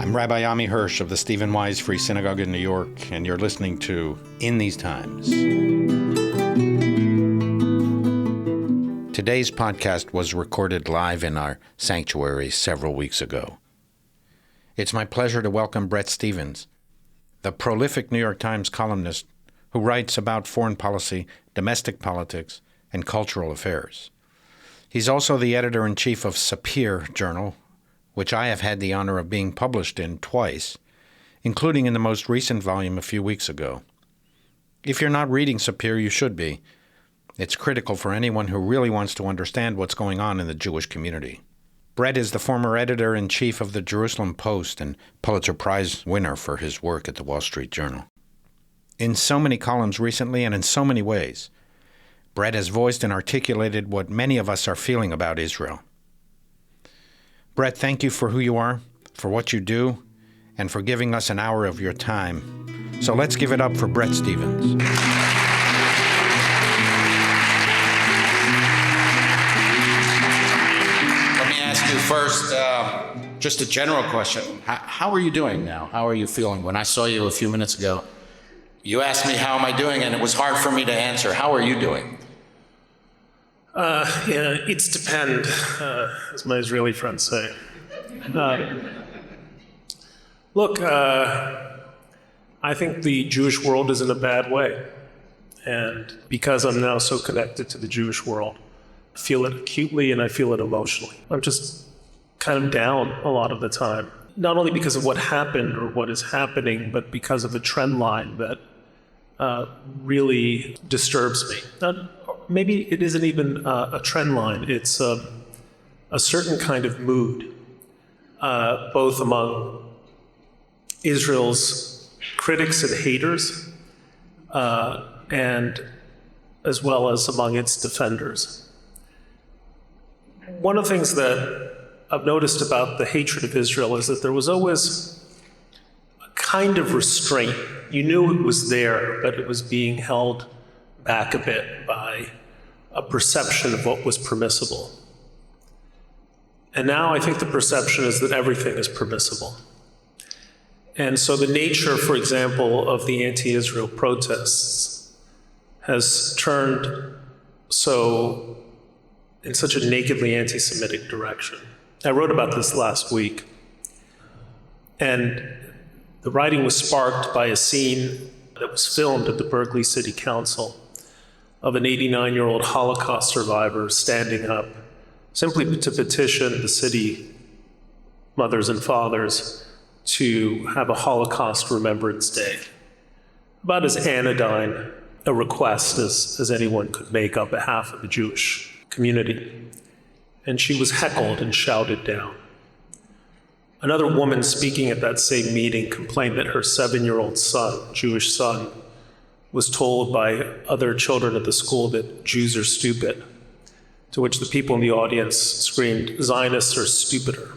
I'm Rabbi Ammi Hirsch of the Stephen Wise Free Synagogue in New York, and you're listening to In These Times. Today's podcast was recorded live in our sanctuary several weeks ago. It's my pleasure to welcome Bret Stephens, the prolific New York Times columnist who writes about foreign policy, domestic politics, and cultural affairs. He's also the editor-in-chief of Sapir Journal, which I have had the honor of being published in twice, including in the most recent volume a few weeks ago. If you're not reading Sapir, you should be. It's critical for anyone who really wants to understand what's going on in the Jewish community. Bret is the former editor-in-chief of the Jerusalem Post and Pulitzer Prize winner for his work at the Wall Street Journal. In so many columns recently and in so many ways, Bret has voiced and articulated what many of us are feeling about Israel. Bret, thank you for who you are, for what you do, and for giving us an hour of your time. So let's give it up for Bret Stephens. Let me ask you first, just a general question. How are you doing now? How are you feeling? When I saw you a few minutes ago, you asked me how am I doing, and it was hard for me to answer. How are you doing? It's depend, as my Israeli friends say. Look, I think the Jewish world is in a bad way. And because I'm now so connected to the Jewish world, I feel it acutely and I feel it emotionally. I'm just kind of down a lot of the time. Not only because of what happened or what is happening, but because of a trend line that really disturbs me. Maybe it isn't even a trend line. It's a certain kind of mood, both among Israel's critics and haters, and as well as among its defenders. One of the things that I've noticed about the hatred of Israel is that there was always a kind of restraint. You knew it was there, but it was being held back a bit by a perception of what was permissible. And now I think the perception is that everything is permissible. And so the nature, for example, of the anti-Israel protests has turned in such a nakedly anti-Semitic direction. I wrote about this last week. And the writing was sparked by a scene that was filmed at the Berkeley City Council of an 89-year-old Holocaust survivor standing up simply to petition the city mothers and fathers to have a Holocaust Remembrance Day. About as anodyne a request as anyone could make on behalf of the Jewish community. And she was heckled and shouted down. Another woman speaking at that same meeting complained that her 7-year-old son, Jewish son, was told by other children at the school that Jews are stupid, to which the people in the audience screamed, Zionists are stupider.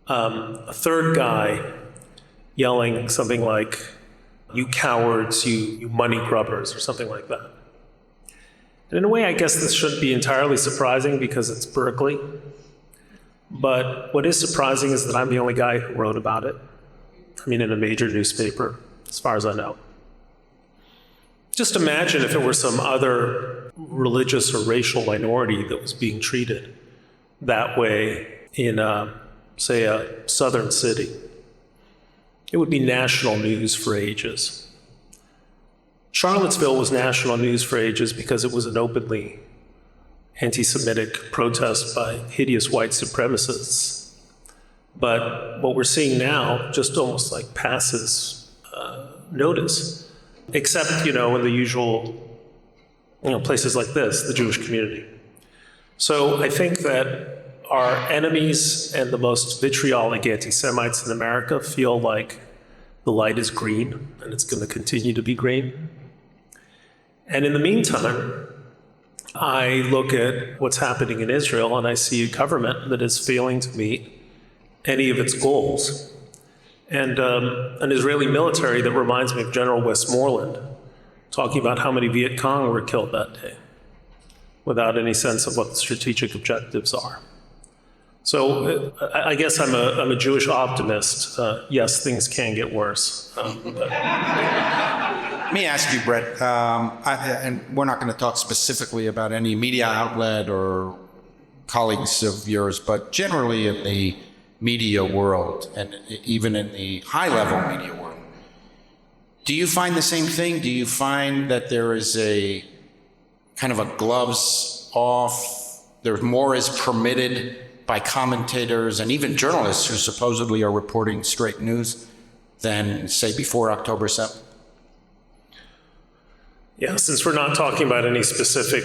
A third guy yelling something like, you cowards, you money grubbers, or something like that. And in a way, I guess this shouldn't be entirely surprising because it's Berkeley. But what is surprising is that I'm the only guy who wrote about it. I mean, in a major newspaper, as far as I know. Just imagine if it were some other religious or racial minority that was being treated that way in, say, a southern city. It would be national news for ages. Charlottesville was national news for ages because it was an openly anti-Semitic protest by hideous white supremacists. But what we're seeing now just almost like passes notice. Except, in the usual, places like this, the Jewish community. So I think that our enemies and the most vitriolic anti-Semites in America feel like the light is green and it's going to continue to be green. And in the meantime, I look at what's happening in Israel and I see a government that is failing to meet any of its goals. And an Israeli military that reminds me of General Westmoreland, talking about how many Viet Cong were killed that day, without any sense of what the strategic objectives are. So I guess I'm a Jewish optimist. Yes, things can get worse. Let me ask you, Bret, and we're not going to talk specifically about any media outlet or colleagues of yours, but generally in the media world, and even in the high-level media world, do you find the same thing? Do you find that there is a kind of a gloves off, there's more is permitted by commentators and even journalists who supposedly are reporting straight news than, say, before October 7th? Yeah, since we're not talking about any specific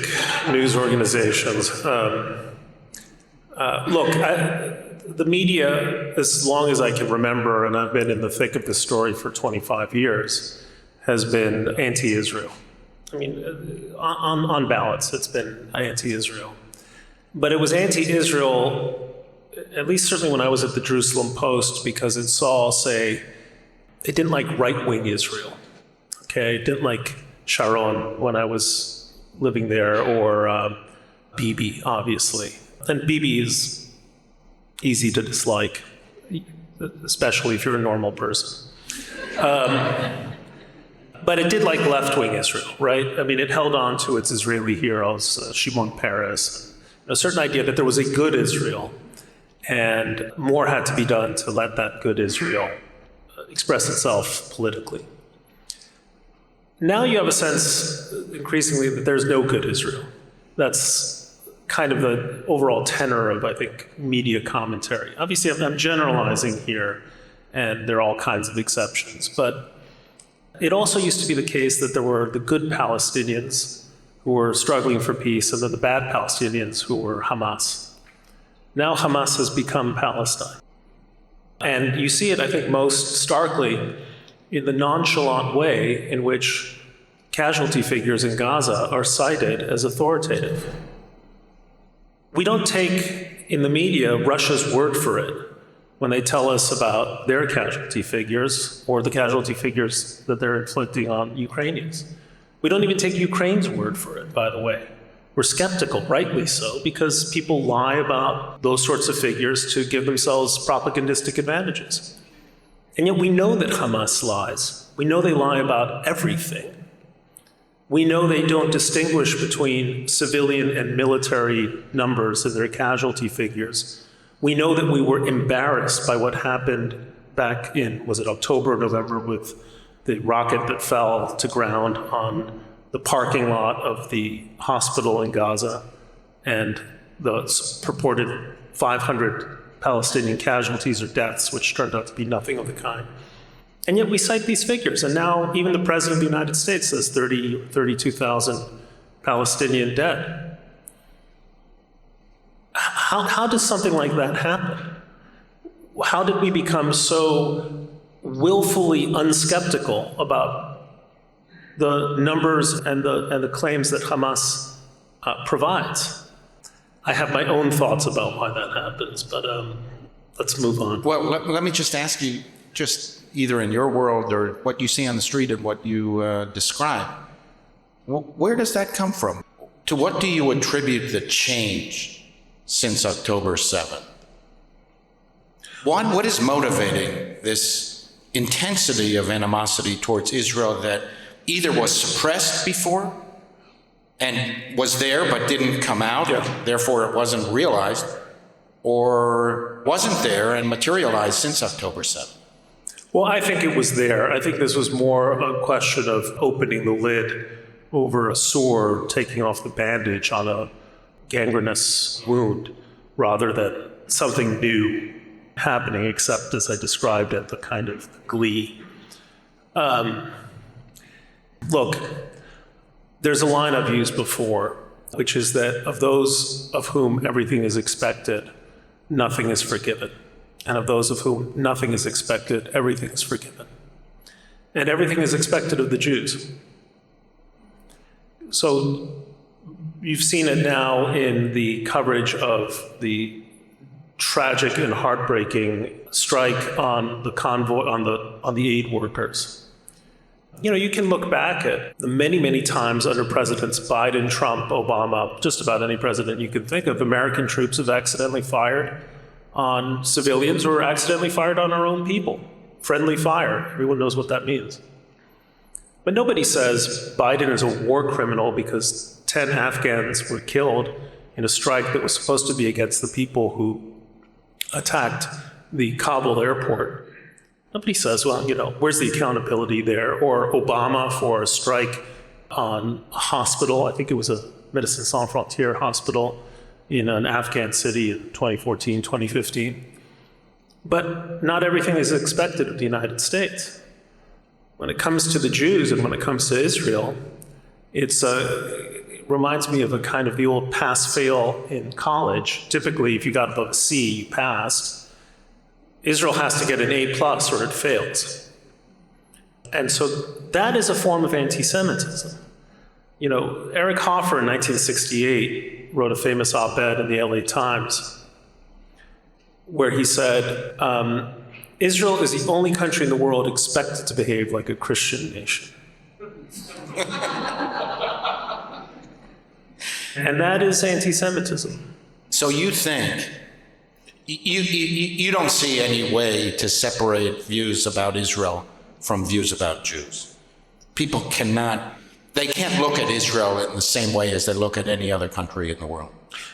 news organizations, look, the media, as long as I can remember, and I've been in the thick of this story for 25 years, has been anti-Israel. I mean, on balance, it's been anti-Israel. But it was anti-Israel, at least certainly when I was at the Jerusalem Post, because it saw, say, it didn't like right-wing Israel. Okay, it didn't like Sharon when I was living there, or Bibi, obviously. And Bibi is easy to dislike, especially if you're a normal person. But it did like left-wing Israel, right? I mean, it held on to its Israeli heroes, Shimon Peres, a certain idea that there was a good Israel, and more had to be done to let that good Israel express itself politically. Now you have a sense, increasingly, that there's no good Israel. That's kind of the overall tenor of, I think, media commentary. Obviously, I'm generalizing here, and there are all kinds of exceptions, but it also used to be the case that there were the good Palestinians who were struggling for peace, and then the bad Palestinians who were Hamas. Now Hamas has become Palestine. And you see it, I think, most starkly in the nonchalant way in which casualty figures in Gaza are cited as authoritative. We don't take, in the media, Russia's word for it when they tell us about their casualty figures or the casualty figures that they're inflicting on Ukrainians. We don't even take Ukraine's word for it, by the way. We're skeptical, rightly so, because people lie about those sorts of figures to give themselves propagandistic advantages. And yet we know that Hamas lies. We know they lie about everything. We know they don't distinguish between civilian and military numbers in their casualty figures. We know that we were embarrassed by what happened back in, was it October or November, with the rocket that fell to ground on the parking lot of the hospital in Gaza and the purported 500 Palestinian casualties or deaths, which turned out to be nothing of the kind. And yet we cite these figures, and now even the President of the United States says 32,000 Palestinian dead. How does something like that happen? How did we become so willfully unskeptical about the numbers and the claims that Hamas provides? I have my own thoughts about why that happens, but let's move on. Well, let me just ask you, just either in your world or what you see on the street and what you describe, where does that come from? To what do you attribute the change since October 7th? One, what is motivating this intensity of animosity towards Israel that either was suppressed before and was there but didn't come out, therefore it wasn't realized, or wasn't there and materialized since October 7th? Well, I think it was there. I think this was more a question of opening the lid over a sore, taking off the bandage on a gangrenous wound, rather than something new happening, except as I described it, the kind of glee. Look, there's a line I've used before, which is that of those of whom everything is expected, nothing is forgiven. And of those of whom nothing is expected, everything is forgiven. And everything is expected of the Jews. So you've seen it now in the coverage of the tragic and heartbreaking strike on the convoy, on the aid workers. You know, you can look back at the many, many times under Presidents Biden, Trump, Obama, just about any president you can think of, American troops have accidentally fired on civilians or accidentally fired on our own people. Friendly fire. Everyone knows what that means. But nobody says Biden is a war criminal because 10 Afghans were killed in a strike that was supposed to be against the people who attacked the Kabul airport. Nobody says, well, where's the accountability there? Or Obama for a strike on a hospital. I think it was a Médecins Sans Frontières hospital in an Afghan city in 2014, 2015. But not everything is expected of the United States. When it comes to the Jews and when it comes to Israel, it reminds me of a kind of the old pass-fail in college. Typically, if you got above a C, you passed. Israel has to get an A+ or it fails. And so that is a form of anti-Semitism. Eric Hoffer in 1968 wrote a famous op-ed in the LA Times where he said, Israel is the only country in the world expected to behave like a Christian nation. And that is anti-Semitism. So you think, you don't see any way to separate views about Israel from views about Jews. People can't look at Israel in the same way as they look at any other country in the world.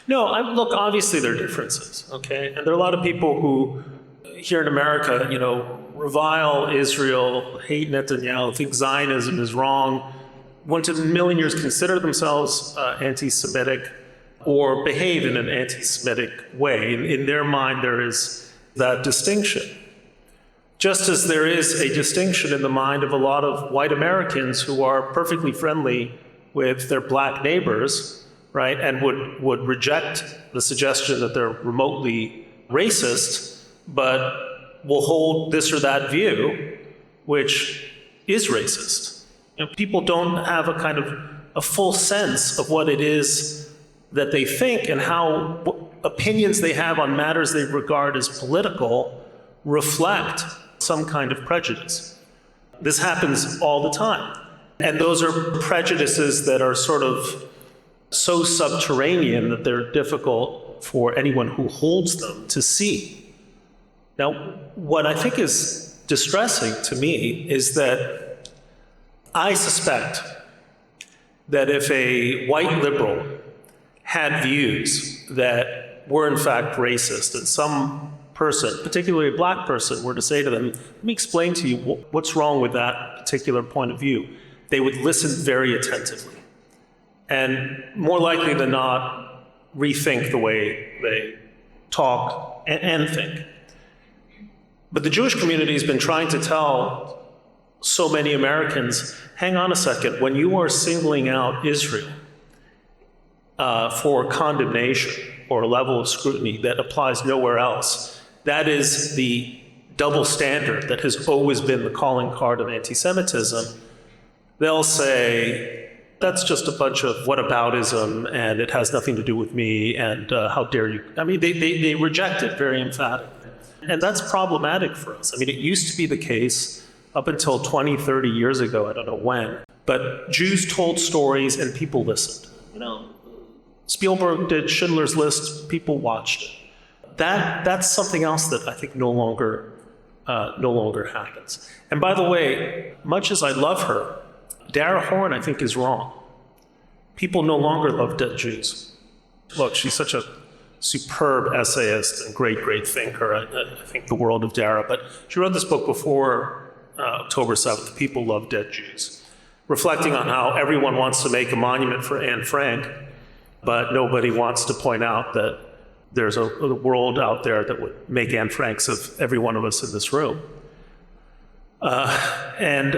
No, look, obviously there are differences, okay? And there are a lot of people who, here in America, revile Israel, hate Netanyahu, think Zionism is wrong, want to, in a million years, consider themselves anti-Semitic or behave in an anti-Semitic way. In their mind, there is that distinction. Just as there is a distinction in the mind of a lot of white Americans who are perfectly friendly with their black neighbors, right, and would reject the suggestion that they're remotely racist, but will hold this or that view, which is racist. People don't have a full sense of what it is that they think and how opinions they have on matters they regard as political reflect some kind of prejudice. This happens all the time. And those are prejudices that are sort of so subterranean that they're difficult for anyone who holds them to see. Now, what I think is distressing to me is that I suspect that if a white liberal had views that were in fact racist, and some person, particularly a black person, were to say to them, let me explain to you what's wrong with that particular point of view, they would listen very attentively. And more likely than not, rethink the way they talk and think. But the Jewish community has been trying to tell so many Americans, hang on a second, when you are singling out Israel for condemnation or a level of scrutiny that applies nowhere else, that is the double standard that has always been the calling card of anti-Semitism. They'll say, that's just a bunch of whataboutism and it has nothing to do with me and how dare you. I mean, they reject it very emphatically. And that's problematic for us. I mean, it used to be the case up until 20, 30 years ago, I don't know when, but Jews told stories and people listened. Spielberg did Schindler's List, people watched it. That's something else that I think no longer happens. And by the way, much as I love her, Dara Horn, I think, is wrong. People no longer love dead Jews. Look, she's such a superb essayist and great, great thinker. I think the world of Dara. But she wrote this book before October 7th, People Love Dead Jews, reflecting on how everyone wants to make a monument for Anne Frank, but nobody wants to point out that there's a world out there that would make Anne Franks of every one of us in this room. And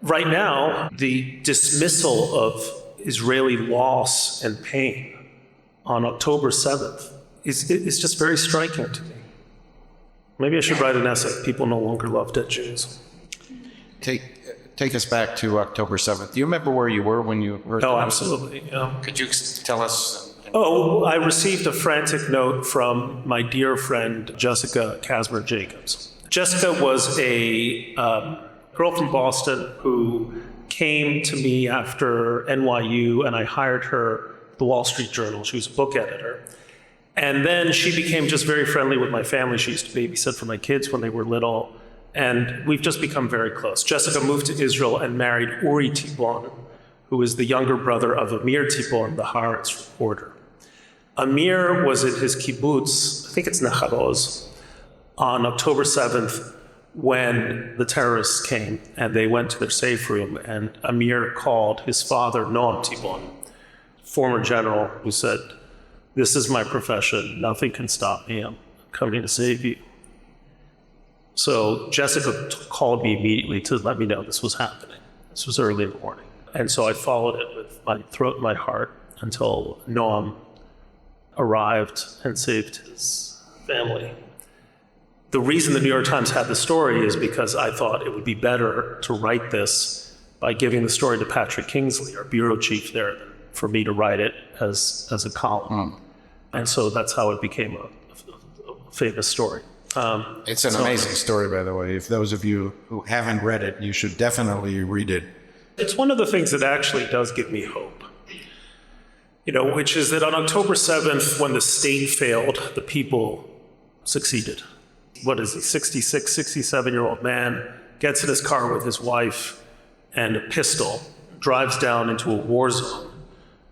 right now, the dismissal of Israeli loss and pain on October 7th is just very striking to me. Maybe I should write an essay, People No Longer Love Dead Jews. Take us back to October 7th. Do you remember where you were when you heard that? Oh, absolutely. Yeah. Could you tell us? Oh, I received a frantic note from my dear friend, Jessica Kasmer-Jacobs. Jessica was a girl from Boston who came to me after NYU, and I hired her at the Wall Street Journal. She was a book editor. And then she became just very friendly with my family. She used to babysit for my kids when they were little. And we've just become very close. Jessica moved to Israel and married Uri Tibon, who is the younger brother of Amir Tibon, the Haaretz reporter. Amir was at his kibbutz, I think it's Necharoz, on October 7th when the terrorists came and they went to their safe room, and Amir called his father, Noam Tibon, former general, who said, "This is my profession, nothing can stop me, I'm coming to save you." So Jessica called me immediately to let me know this was happening. This was early in the morning. And so I followed it with my throat and my heart until Noam arrived and saved his family. The reason the New York Times had the story is because I thought it would be better to write this by giving the story to Patrick Kingsley, our bureau chief there, than for me to write it as a column. And so that's how it became a famous story. It's an amazing story, by the way. If those of you who haven't read it, you should definitely read it. It's one of the things that actually does give me hope, which is that on October 7th, when the state failed, the people succeeded. What is he, 66, 67-year-old man, gets in his car with his wife and a pistol, drives down into a war zone,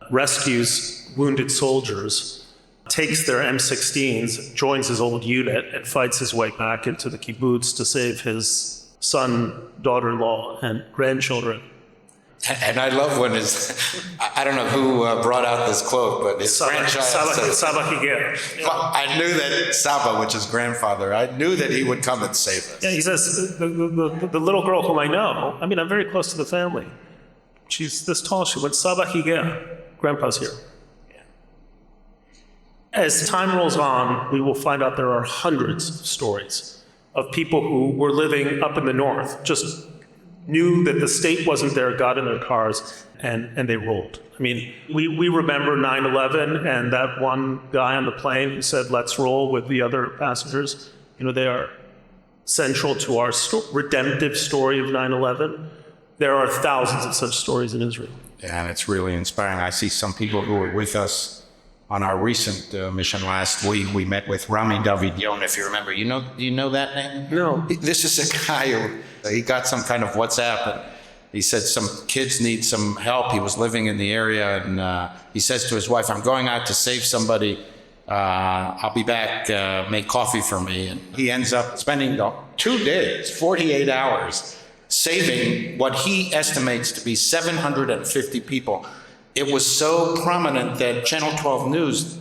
rescues wounded soldiers, takes their M16s, joins his old unit, and fights his way back into the kibbutz to save his son, daughter-in-law, and grandchildren. And I love when I don't know who brought out this quote, but his grandchild says, Saba Higel. I knew that Saba, which is grandfather, I knew that he would come and save us. Yeah, he says, the little girl whom I know, I'm very close to the family. She's this tall, she went, Saba Higel, Grandpa's here. As time rolls on, we will find out there are hundreds of stories of people who were living up in the north, just knew that the state wasn't there, got in their cars, and they rolled. We remember 9/11 and that one guy on the plane who said, "Let's roll," with the other passengers. They are central to our redemptive story of 9/11. There are thousands of such stories in Israel. Yeah, and it's really inspiring. I see some people who were with us on our recent mission last week. We met with Rami Davidion, if you remember. Do you know that name? No. This is a guy who, he got some kind of WhatsApp, and he said some kids need some help. He was living in the area, and he says to his wife, "I'm going out to save somebody. I'll be back, make coffee for me." And he ends up spending 2 days, 48 hours, saving what he estimates to be 750 people. It was so prominent that Channel 12 News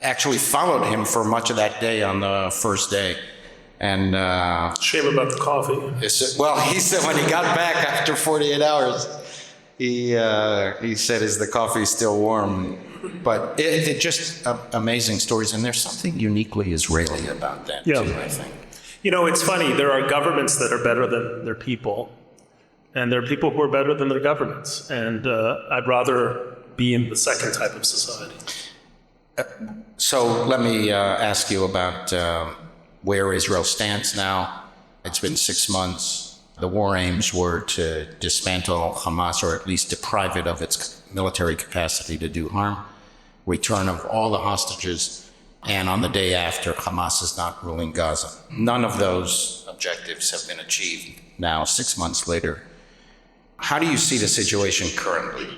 actually followed him for much of that day on the first day. And shame about the coffee. Well, he said when he got back after 48 hours, he said, "Is the coffee still warm?" But it just amazing stories, and there's something uniquely Israeli about that too, I think. It's funny. There are governments that are better than their people, and there are people who are better than their governments. And I'd rather be in the second type of society. So let me ask you about where Israel stands now. It's been 6 months. The war aims were to dismantle Hamas, or at least deprive it of its military capacity to do harm, return of all the hostages, and on the day after, Hamas is not ruling Gaza. None of those objectives have been achieved now, 6 months later. How do you see the situation currently?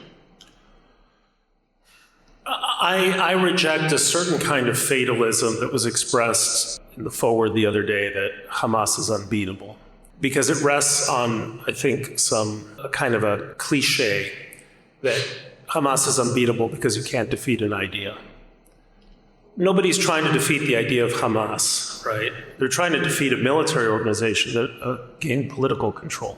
I reject a certain kind of fatalism that was expressed in the forward the other day, that Hamas is unbeatable, because it rests on, I think, a kind of a cliche that Hamas is unbeatable because you can't defeat an idea. Nobody's trying to defeat the idea of Hamas, right? They're trying to defeat a military organization that gained political control.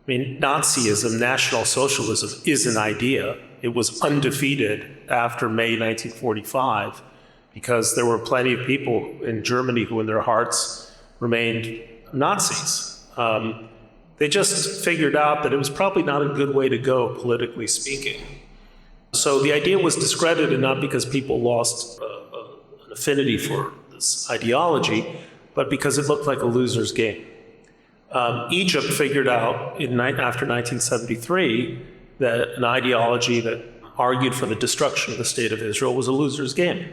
Nazism, National Socialism, is an idea. It was undefeated after May 1945 because there were plenty of people in Germany who in their hearts remained Nazis. They just figured out that it was probably not a good way to go, politically speaking. So the idea was discredited not because people lost an affinity for this ideology, but because it looked like a loser's game. Egypt figured out after 1973 that an ideology that argued for the destruction of the state of Israel was a loser's game.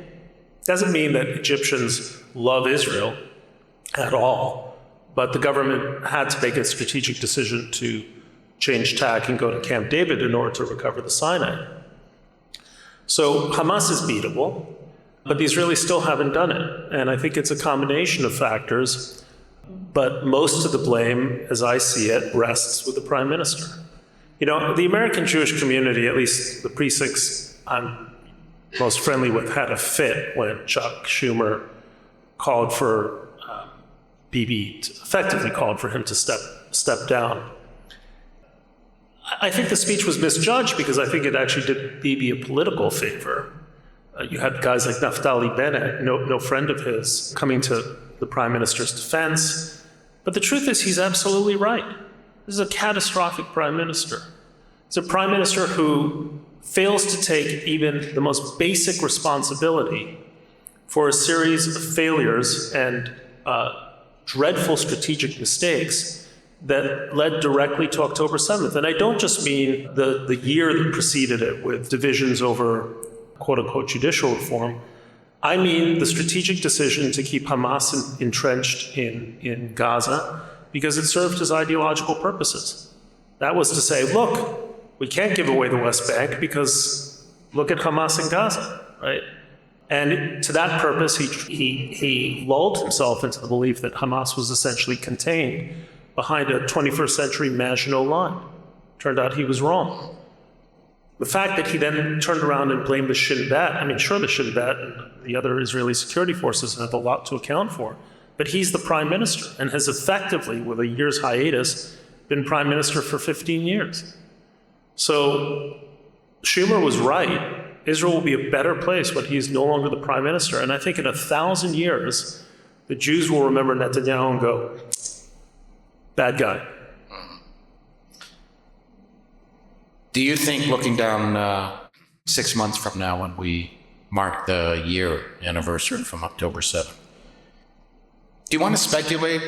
Doesn't mean that Egyptians love Israel at all, but the government had to make a strategic decision to change tack and go to Camp David in order to recover the Sinai. So Hamas is beatable, but the Israelis still haven't done it. And I think it's a combination of factors, but most of the blame, as I see it, rests with the prime minister. You know, the American Jewish community, at least the precincts I'm most friendly with, had a fit when Chuck Schumer called for Bibi, effectively called for him to step down. I think the speech was misjudged because I think it actually did Bibi a political favor. You had guys like Naftali Bennett, no friend of his, coming to the prime minister's defense. But the truth is, he's absolutely right. This is a catastrophic prime minister. It's a prime minister who fails to take even the most basic responsibility for a series of failures and dreadful strategic mistakes that led directly to October 7th. And I don't just mean the year that preceded it with divisions over quote-unquote judicial reform. I mean the strategic decision to keep Hamas entrenched in Gaza because it served his ideological purposes. That was to say, look, we can't give away the West Bank because look at Hamas in Gaza, right? And to that purpose, he lulled himself into the belief that Hamas was essentially contained behind a 21st century Maginot line. Turned out he was wrong. The fact that he then turned around and blamed the Shin Bet, I mean, sure, the Shin Bet and the other Israeli security forces have a lot to account for, but he's the prime minister and has effectively, with a year's hiatus, been prime minister for 15 years. So Schumer was right. Israel will be a better place when he's no longer the prime minister. And I think in 1,000 years, the Jews will remember Netanyahu and go, bad guy. Do you think, looking down 6 months from now when we mark the year anniversary from October 7th, do you want to speculate?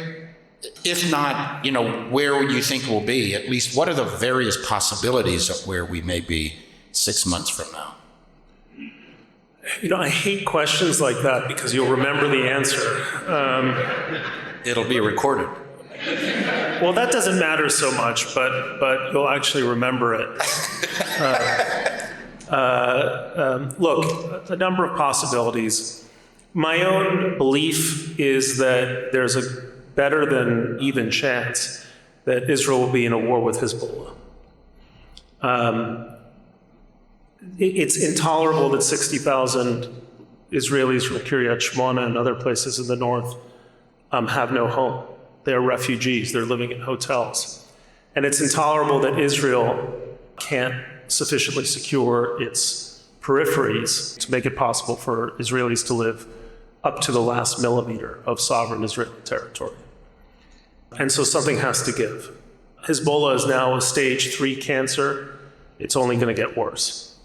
If not, where would you think we'll be? At least, what are the various possibilities of where we may be 6 months from now? I hate questions like that because you'll remember the answer. It'll be recorded. Well, that doesn't matter so much, but you'll actually remember it. Look, a number of possibilities. My own belief is that there's a better than even chance that Israel will be in a war with Hezbollah. It's intolerable that 60,000 Israelis from Kiryat Shmona and other places in the north have no home. They're refugees. They're living in hotels. And it's intolerable that Israel can't sufficiently secure its peripheries to make it possible for Israelis to live up to the last millimeter of sovereign Israeli territory. And so something has to give. Hezbollah is now a stage 3 cancer. It's only going to get worse.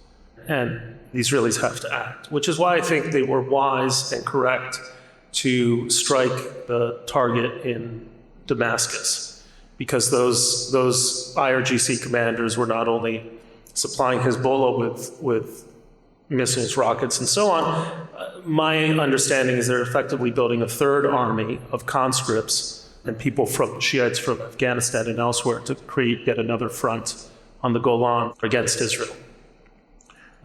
And the Israelis have to act, which is why I think they were wise and correct to strike the target in Damascus, because those IRGC commanders were not only supplying Hezbollah with missiles, rockets, and so on. My understanding is they're effectively building a third army of conscripts and people from Shiites from Afghanistan and elsewhere to create yet another front on the Golan against Israel.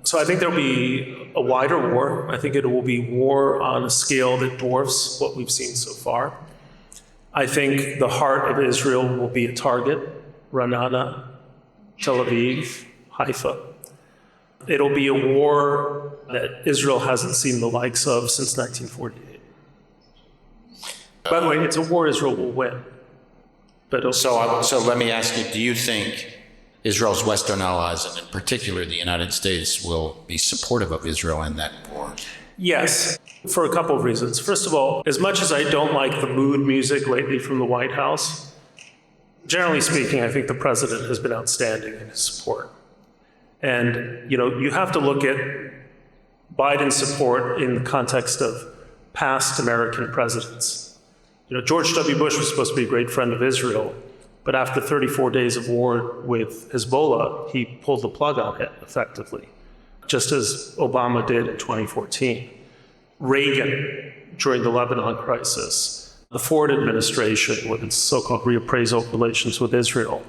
So I think there'll be a wider war. I think it will be war on a scale that dwarfs what we've seen so far. I think the heart of Israel will be a target: Ra'anana, Tel Aviv, Haifa. It'll be a war that Israel hasn't seen the likes of since 1948. By the way, it's a war Israel will win. But So let me ask you, do you think Israel's Western allies, and in particular the United States, will be supportive of Israel in that war? Yes, for a couple of reasons. First of all, as much as I don't like the mood music lately from the White House, generally speaking, I think the president has been outstanding in his support. And, you have to look at Biden's support in the context of past American presidents. George W. Bush was supposed to be a great friend of Israel, but after 34 days of war with Hezbollah, he pulled the plug on it effectively, just as Obama did in 2014. Reagan during the Lebanon crisis, the Ford administration with its so-called reappraisal relations with Israel,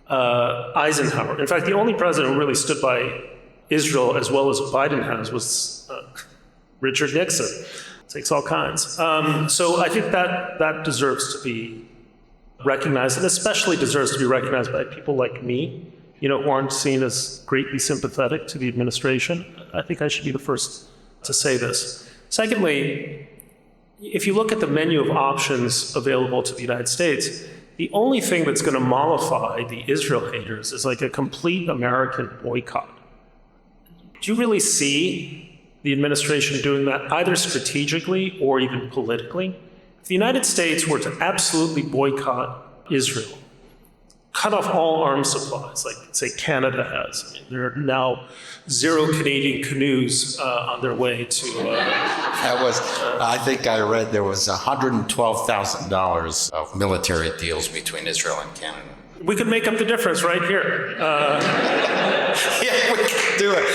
Eisenhower. In fact, the only president who really stood by Israel as well as Biden has was Richard Nixon. Takes all kinds. So I think that deserves to be recognized, and especially deserves to be recognized by people like me, who aren't seen as greatly sympathetic to the administration. I think I should be the first to say this. Secondly, if you look at the menu of options available to the United States, the only thing that's going to mollify the Israel haters is like a complete American boycott. Do you really see the administration doing that, either strategically or even politically? If the United States were to absolutely boycott Israel, cut off all arms supplies, like, say, Canada has. I mean, there are now 0 Canadian canoes on their way to... I think I read there was $112,000 of military deals between Israel and Canada. We could make up the difference right here. Yeah, we could do it.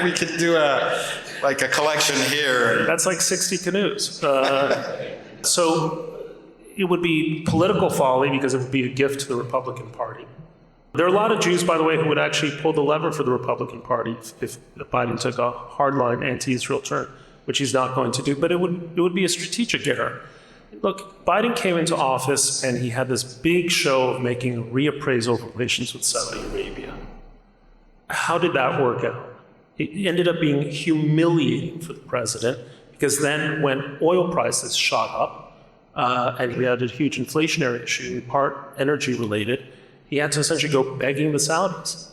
We could do a collection here. That's like 60 canoes. So it would be political folly because it would be a gift to the Republican Party. There are a lot of Jews, by the way, who would actually pull the lever for the Republican Party if Biden took a hardline anti-Israel turn, which he's not going to do, but it would be a strategic error. Look, Biden came into office and he had this big show of making a reappraisal of relations with Saudi Arabia. How did that work out? It ended up being humiliating for the president because then when oil prices shot up and we had a huge inflationary issue, in part energy related, he had to essentially go begging the Saudis.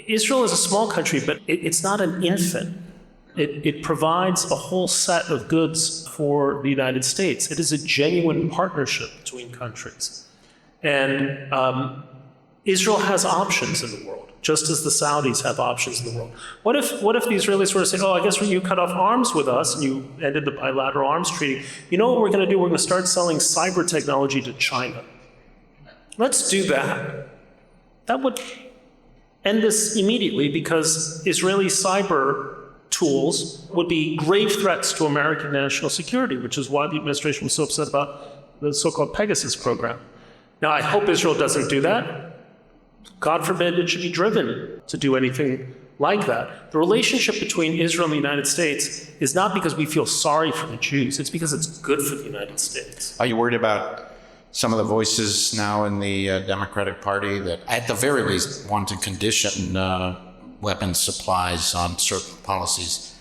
Israel is a small country, but it's not an infant. It provides a whole set of goods for the United States. It is a genuine partnership between countries. And Israel has options in the world, just as the Saudis have options in the world. What if the Israelis were to say, I guess when you cut off arms with us and you ended the bilateral arms treaty, you know what we're going to do? We're going to start selling cyber technology to China. Let's do that. That would end this immediately because Israeli cyber tools would be grave threats to American national security, which is why the administration was so upset about the so-called Pegasus program. Now, I hope Israel doesn't do that. God forbid it should be driven to do anything like that. The relationship between Israel and the United States is not because we feel sorry for the Jews, it's because it's good for the United States. Are you worried about some of the voices now in the Democratic Party that at the very least want to condition weapons supplies on certain policies?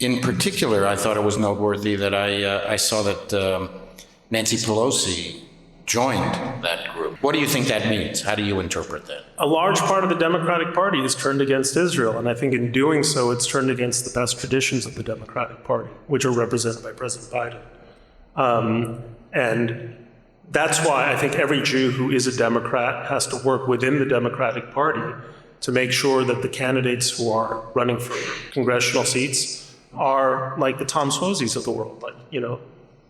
In particular, I thought it was noteworthy that I saw that Nancy Pelosi joined that group. What do you think that means? How do you interpret that? A large part of the Democratic Party is turned against Israel, and I think in doing so, it's turned against the best traditions of the Democratic Party, which are represented by President Biden. And that's why I think every Jew who is a Democrat has to work within the Democratic Party to make sure that the candidates who are running for congressional seats are like the Tom Swozies of the world.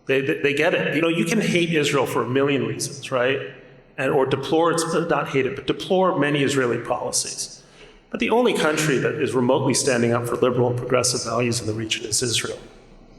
They get it. You can hate Israel for a million reasons, right? Or deplore, not hate it, but deplore many Israeli policies. But the only country that is remotely standing up for liberal and progressive values in the region is Israel.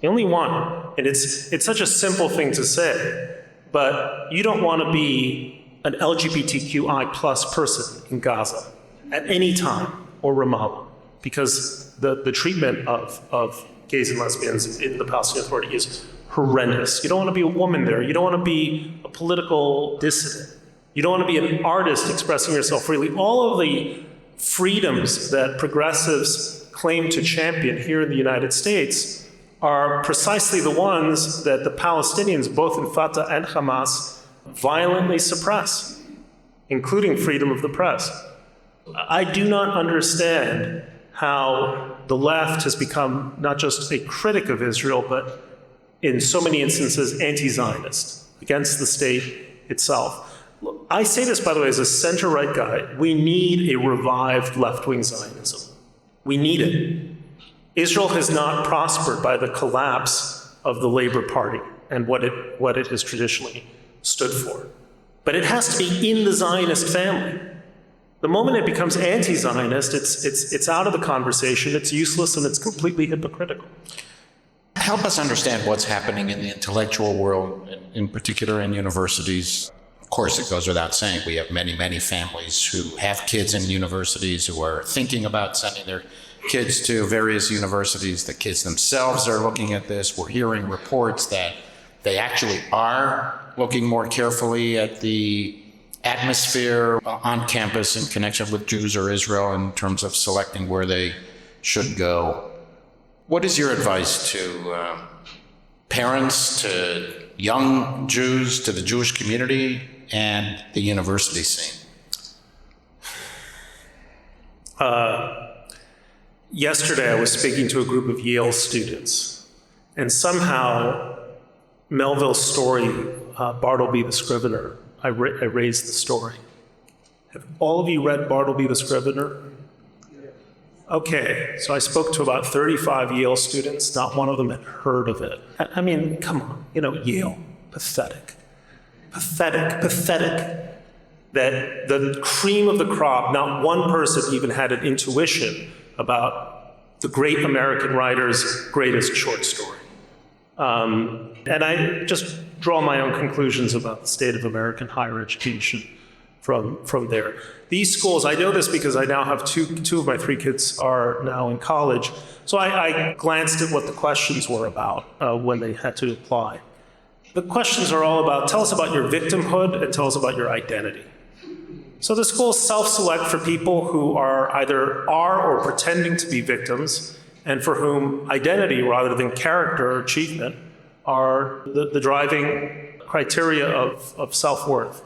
The only one. And it's such a simple thing to say, but you don't want to be an LGBTQI plus person in Gaza at any time, or Ramallah, because the treatment of gays and lesbians in the Palestinian Authority is horrendous. You don't want to be a woman there. You don't want to be a political dissident. You don't want to be an artist expressing yourself freely. All of the freedoms that progressives claim to champion here in the United States are precisely the ones that the Palestinians, both in Fatah and Hamas, violently suppress, including freedom of the press. I do not understand how the left has become not just a critic of Israel, but in so many instances, anti-Zionist, against the state itself. I say this, by the way, as a center-right guy. We need a revived left-wing Zionism. We need it. Israel has not prospered by the collapse of the Labor Party and what it has traditionally stood for. But it has to be in the Zionist family. The moment it becomes anti-Zionist, it's out of the conversation, it's useless, and it's completely hypocritical. Help us understand what's happening in the intellectual world, in particular in universities. Of course, it goes without saying, we have many, many families who have kids in universities who are thinking about sending their kids to various universities. The kids themselves are looking at this. We're hearing reports that they actually are looking more carefully at the atmosphere on campus in connection with Jews or Israel in terms of selecting where they should go. What is your advice to parents, to young Jews, to the Jewish community, and the university scene? Yesterday, I was speaking to a group of Yale students, and somehow Melville's story, Bartleby the Scrivener, I raised the story. Have all of you read Bartleby the Scrivener? Okay, so I spoke to about 35 Yale students. Not one of them had heard of it. I mean, come on, Yale, pathetic. Pathetic that the cream of the crop, not one person even had an intuition about the great American writer's greatest short story. And I just draw my own conclusions about the state of American higher education from there. These schools, I know this because I now have two of my three kids are now in college. So I glanced at what the questions were about when they had to apply. The questions are all about, tell us about your victimhood and tell us about your identity. So the schools self-select for people who are either are or pretending to be victims, and for whom identity rather than character or achievement are the driving criteria of self-worth.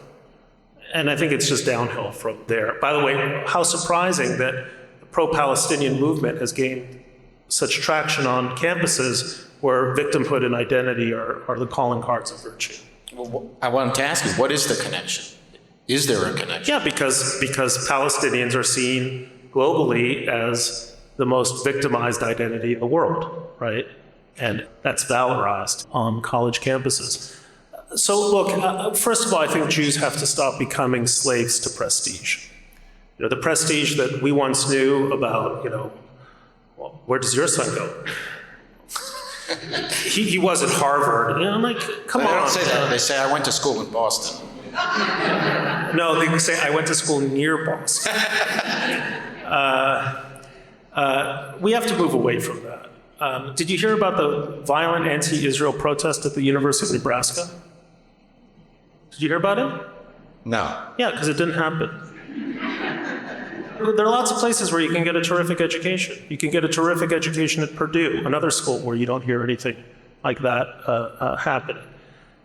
And I think it's just downhill from there. By the way, how surprising that the pro-Palestinian movement has gained such traction on campuses where victimhood and identity are the calling cards of virtue. Well, I wanted to ask you, what is the connection? Is there a connection? Yeah, because Palestinians are seen globally as the most victimized identity in the world, right? And that's valorized on college campuses. So look, first of all, I think Jews have to stop becoming slaves to prestige. The prestige that we once knew about, well, where does your son go? he was at Harvard. I'm like, come on. They don't say that. They say, I went to school in Boston. No, they say, I went to school near Boston. We have to move away from that. Did you hear about the violent anti-Israel protest at the University of Nebraska? Did you hear about it? No. Yeah, because it didn't happen. There are lots of places where you can get a terrific education. You can get a terrific education at Purdue, another school where you don't hear anything like that happening.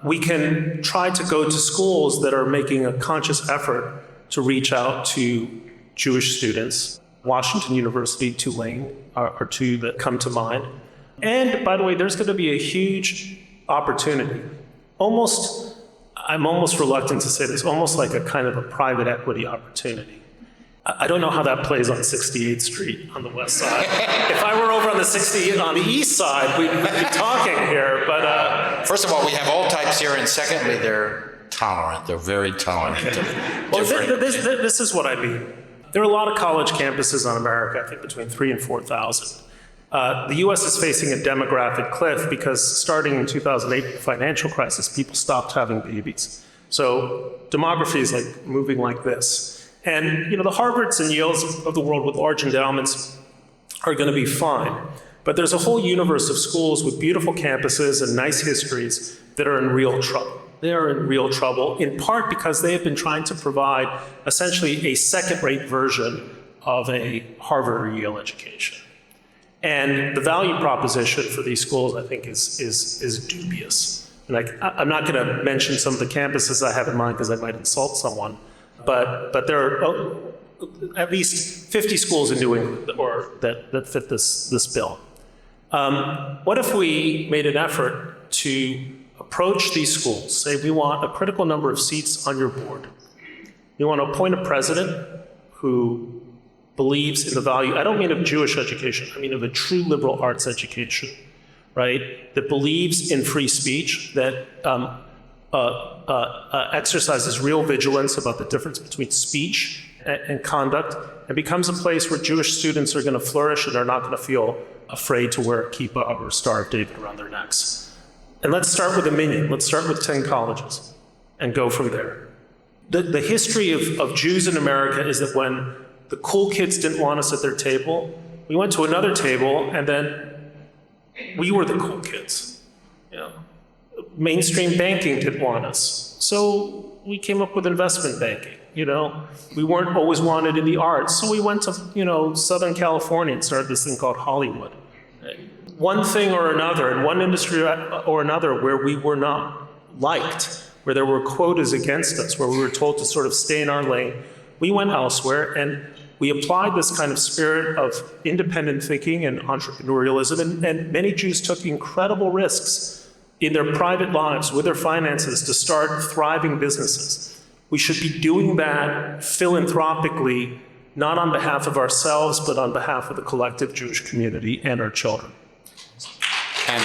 We can try to go to schools that are making a conscious effort to reach out to Jewish students. Washington University, Tulane are two that come to mind. And by the way, there's going to be a huge opportunity. I'm almost reluctant to say this, almost like a kind of a private equity opportunity. I don't know how that plays on 68th Street on the west side. If I were over on the east side, we'd be talking here, but... First of all, we have all types here, and secondly, they're tolerant. They're very tolerant. Well, this is what I mean. There are a lot of college campuses in America, I think between 3,000 and 4,000. The U.S. is facing a demographic cliff because starting in 2008, the financial crisis, people stopped having babies. So demography is like moving like this. And the Harvards and Yales of the world with large endowments are going to be fine. But there's a whole universe of schools with beautiful campuses and nice histories that are in real trouble. They are in real trouble, in part because they have been trying to provide essentially a second-rate version of a Harvard or Yale education. And the value proposition for these schools, I think, is dubious. And I'm not going to mention some of the campuses I have in mind because I might insult someone, but there are at least 50 schools in New England that fit this bill. What if we made an effort to approach these schools, say we want a critical number of seats on your board. We want to appoint a president who believes in the value, I don't mean of Jewish education, I mean of a true liberal arts education, right? That believes in free speech, that exercises real vigilance about the difference between speech and conduct, and becomes a place where Jewish students are going to flourish and are not going to feel afraid to wear a kippah or a Star of David around their necks. And let's start with a minyan. Let's start with 10 colleges and go from there. The history of Jews in America is that when the cool kids didn't want us at their table, we went to another table, and then we were the cool kids. You know, mainstream banking didn't want us, so we came up with investment banking. You know, we weren't always wanted in the arts, so we went to Southern California and started this thing called Hollywood. One thing or another, in one industry or another, where we were not liked, where there were quotas against us, where we were told to sort of stay in our lane, we went elsewhere, and we applied this kind of spirit of independent thinking and entrepreneurialism, and many Jews took incredible risks in their private lives with their finances to start thriving businesses. We should be doing that philanthropically, not on behalf of ourselves, but on behalf of the collective Jewish community and our children. And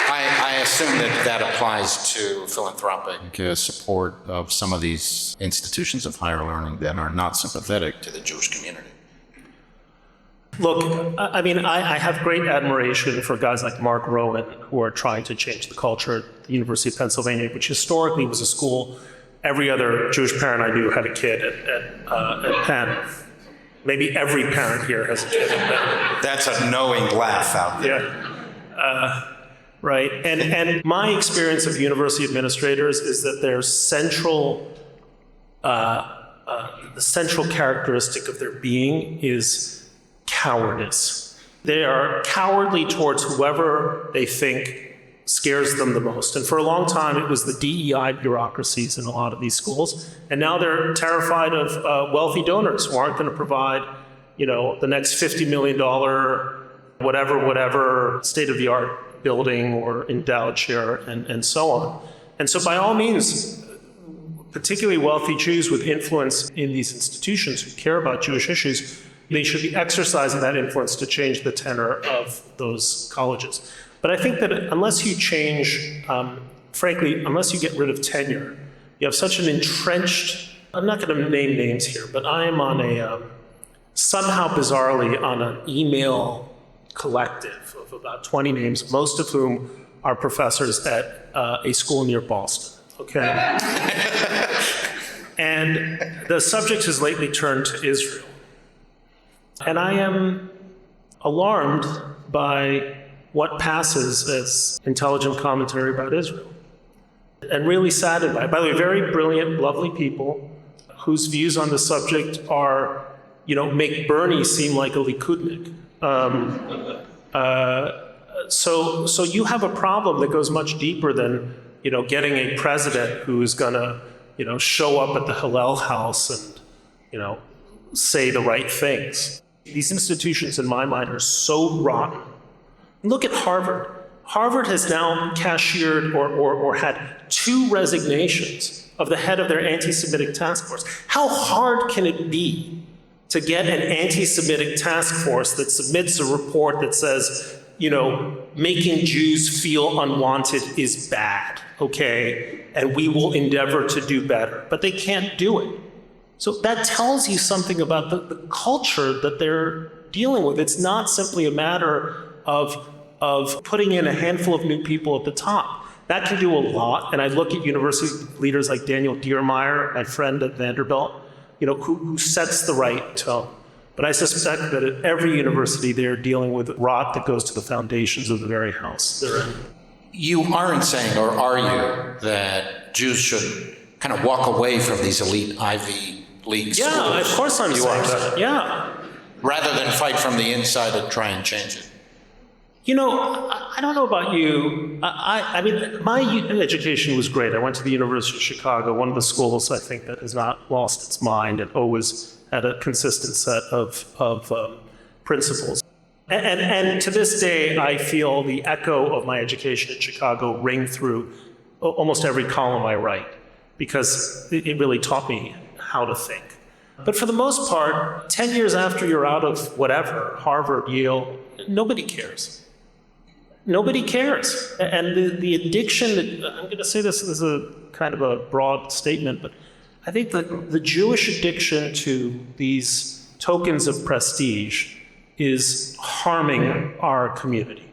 I assume that applies to philanthropic support of some of these institutions of higher learning that are not sympathetic to the Jewish community. Look, I mean, I have great admiration for guys like Mark Rowan, who are trying to change the culture at the University of Pennsylvania, which historically was a school every other Jewish parent I knew had a kid at Penn. Maybe every parent here has a kid at Penn. That's a knowing laugh out there. Yeah. Right. And my experience of university administrators is that their the central characteristic of their being is cowardice. They are cowardly towards whoever they think scares them the most. And for a long time, it was the DEI bureaucracies in a lot of these schools. And now they're terrified of wealthy donors who aren't going to provide, the next $50 million, whatever state-of-the-art building or endowed share and so on. And so by all means, particularly wealthy Jews with influence in these institutions who care about Jewish issues, they should be exercising that influence to change the tenor of those colleges. But I think that unless you change, frankly, unless you get rid of tenure, you have such an entrenched, I'm not going to name names here, but I am on somehow bizarrely on an email collective of about 20 names, most of whom are professors at a school near Boston, okay? And the subject has lately turned to Israel. And I am alarmed by what passes as intelligent commentary about Israel. And really saddened by it. By the way, very brilliant, lovely people whose views on the subject are, make Bernie seem like a Likudnik. So you have a problem that goes much deeper than, getting a president who is gonna, show up at the Hillel house and, say the right things. These institutions, in my mind, are so rotten. Look at Harvard. Harvard has now cashiered or had 2 resignations of the head of their anti-Semitic task force. How hard can it be to get an anti-Semitic task force that submits a report that says, making Jews feel unwanted is bad, okay? And we will endeavor to do better. But they can't do it. So that tells you something about the culture that they're dealing with. It's not simply a matter of putting in a handful of new people at the top. That can do a lot. And I look at university leaders like Daniel Diermeyer, my friend at Vanderbilt, who sets the right tone. But I suspect that at every university they're dealing with rot that goes to the foundations of the very house they're in. You aren't saying, or are you, that Jews should kind of walk away from these elite Ivy League schools? Yeah, of course I'm saying that. Yeah. Rather than fight from the inside and try and change it. I don't know about you. I mean, my education was great. I went to the University of Chicago, one of the schools I think that has not lost its mind and always had a consistent set of principles. And to this day, I feel the echo of my education in Chicago ring through almost every column I write, because it really taught me how to think. But for the most part, 10 years after you're out of whatever, Harvard, Yale, nobody cares. Nobody cares. And the addiction, I'm going to say this as a kind of a broad statement, but I think that the Jewish addiction to these tokens of prestige is harming our community.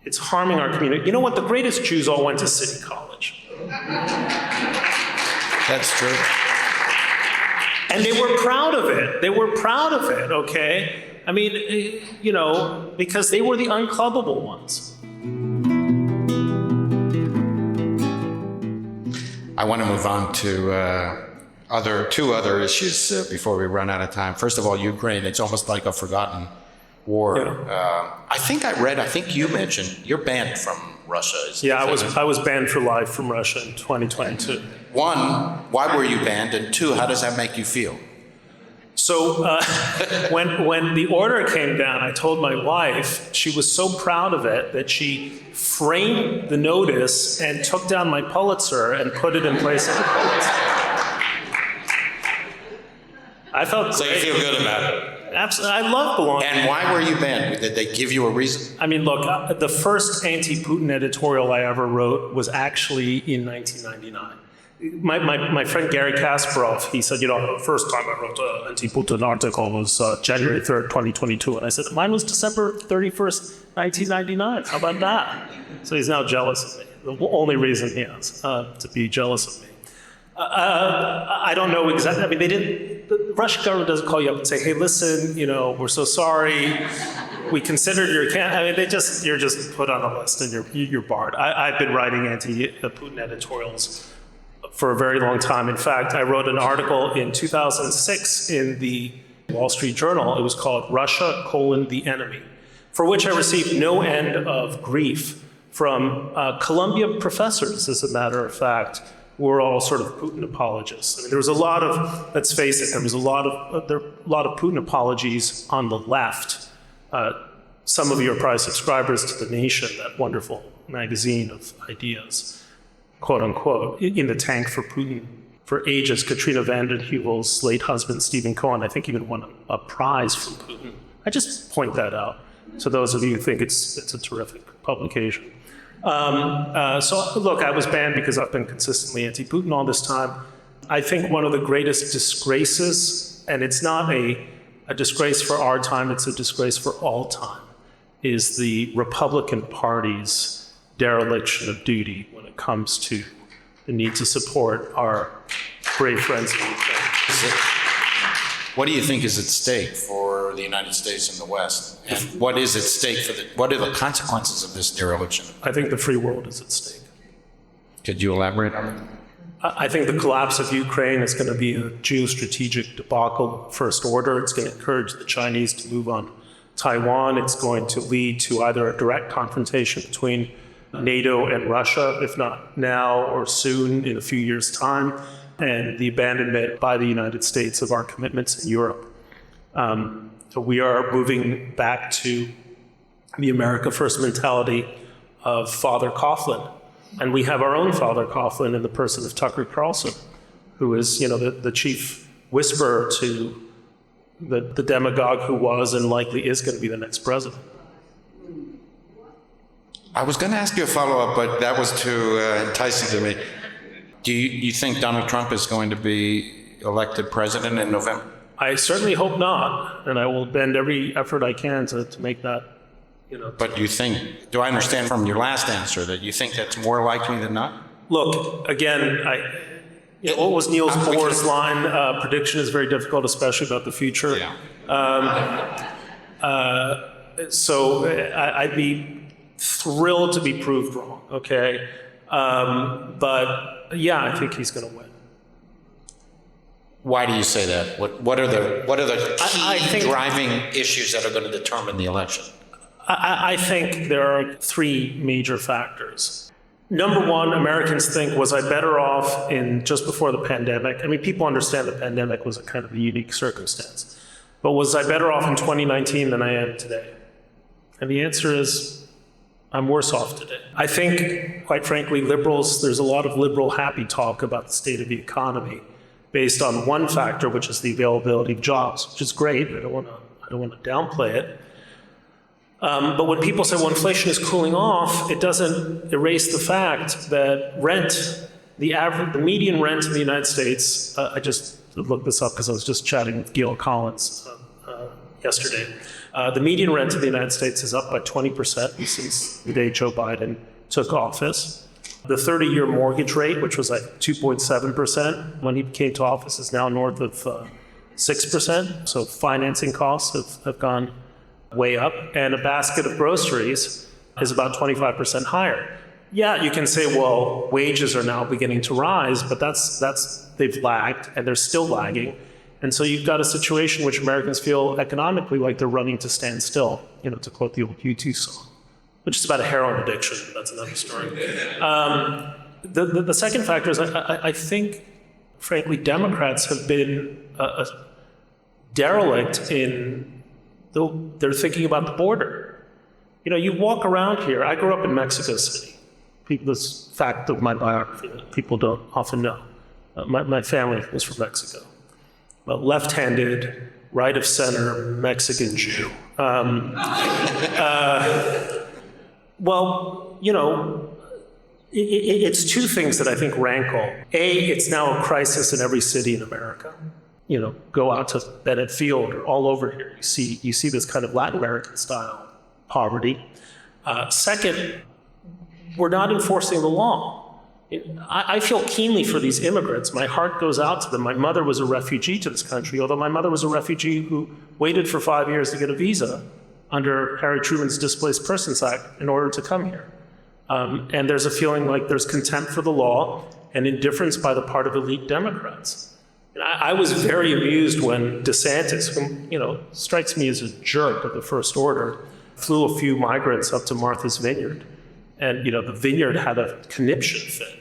It's harming our community. You know what? The greatest Jews all went to City College. That's true. And they were proud of it. They were proud of it, okay? I mean, you know, because they were the unclubbable ones. I want to move on to two other issues before we run out of time. First of all, Ukraine, it's almost like a forgotten war. Yeah. I think you mentioned you're banned from Russia. Yeah, I was banned for life from Russia in 2022. One, why were you banned? And two, how does that make you feel? So when the order came down, I told my wife, she was so proud of it that she framed the notice and took down my Pulitzer and put it in place of the Pulitzer. I felt So great. you feel good about it? Absolutely. I love belonging. And why were you banned? Did they give you a reason? I mean, look, the first anti-Putin editorial I ever wrote was actually in 1999. My friend Gary Kasparov, he said, you know, the first time I wrote an anti-Putin article was January 3rd, 2022. And I said, mine was December 31st, 1999. How about that? So he's now jealous of me. The only reason he has to be jealous of me. I don't know exactly. I mean, the Russian government doesn't call you up and say, hey, listen, you know, we're so sorry. We considered your I mean, you're just put on a list and you're barred. I've been writing anti-Putin editorials for a very long time. In fact, I wrote an article in 2006 in the Wall Street Journal. It was called Russia, the Enemy, for which I received no end of grief from Columbia professors, as a matter of fact, who were all sort of Putin apologists. I mean, there was a lot of, let's face it, there was a lot of Putin apologies on the left. Some of you are probably subscribers to The Nation, that wonderful magazine of ideas, quote unquote, in the tank for Putin. For ages, Katrina vanden Heuvel's late husband, Stephen Cohen, I think even won a prize from Putin. I just point that out to those of you who think it's a terrific publication. So look, I was banned because I've been consistently anti-Putin all this time. I think one of the greatest disgraces, and it's not a disgrace for our time, it's a disgrace for all time, is the Republican Party's dereliction of duty when it comes to the need to support our brave friends in Ukraine. What do you think is at stake for the United States and the West? And what is at stake what are the consequences of this dereliction? I think the free world is at stake. Could you elaborate on that? I think the collapse of Ukraine is going to be a geostrategic debacle of first order. It's going to encourage the Chinese to move on Taiwan. It's going to lead to either a direct confrontation between NATO and Russia, if not now or soon in a few years' time, and the abandonment by the United States of our commitments in Europe. So we are moving back to the America First mentality of Father Coughlin. And we have our own Father Coughlin in the person of Tucker Carlson, who is, you know, the chief whisperer to the demagogue who was and likely is going to be the next president. I was going to ask you a follow-up, but that was too enticing to me. Do you think Donald Trump is going to be elected president in November? I certainly hope not, and I will bend every effort I can to make that, you know. But do I understand from your last answer that you think that's more likely than not? Look, Again, what was Niels Bohr's line? Prediction is very difficult, especially about the future. Yeah. So I'd be thrilled to be proved wrong, okay? But yeah, I think he's going to win. Why do you say that? What are the key driving issues that are going to determine the election? I think there are three major factors. Number one, Americans think, was I better off in just before the pandemic? I mean, people understand the pandemic was a kind of a unique circumstance. But was I better off in 2019 than I am today? And the answer is, I'm worse off today. I think, quite frankly, liberals, there's a lot of liberal happy talk about the state of the economy based on one factor, which is the availability of jobs, which is great. I don't want to downplay it. But when people say, well, inflation is cooling off, it doesn't erase the fact that rent the median rent in the United States, I just looked this up because I was just chatting with Gail Collins yesterday. The median rent in the United States is up by 20% since the day Joe Biden took office. The 30-year mortgage rate, which was like 2.7% when he came to office, is now north of 6%. So financing costs have gone way up. And a basket of groceries is about 25% higher. Yeah, you can say, well, wages are now beginning to rise, but they've lagged, and they're still lagging. And so you've got a situation in which Americans feel economically like they're running to stand still, to quote the old U2 song, which is about a heroin addiction. That's another story. The second factor is I think, frankly, Democrats have been derelict in they're thinking about the border. You walk around here. I grew up in Mexico City. This fact of my biography that people don't often know. My family was from Mexico. Left-handed, right of center, Mexican Jew. It's two things that I think rankle. A, it's now a crisis in every city in America. Go out to Bennett Field or all over here. You see this kind of Latin American style poverty. Second, we're not enforcing the law. I feel keenly for these immigrants. My heart goes out to them. My mother was a refugee to this country, although my mother was a refugee who waited for 5 years to get a visa under Harry Truman's Displaced Persons Act in order to come here. And there's a feeling like there's contempt for the law and indifference by the part of elite Democrats. And I was very amused when DeSantis, who strikes me as a jerk of the first order, flew a few migrants up to Martha's Vineyard. And, the vineyard had a conniption fit.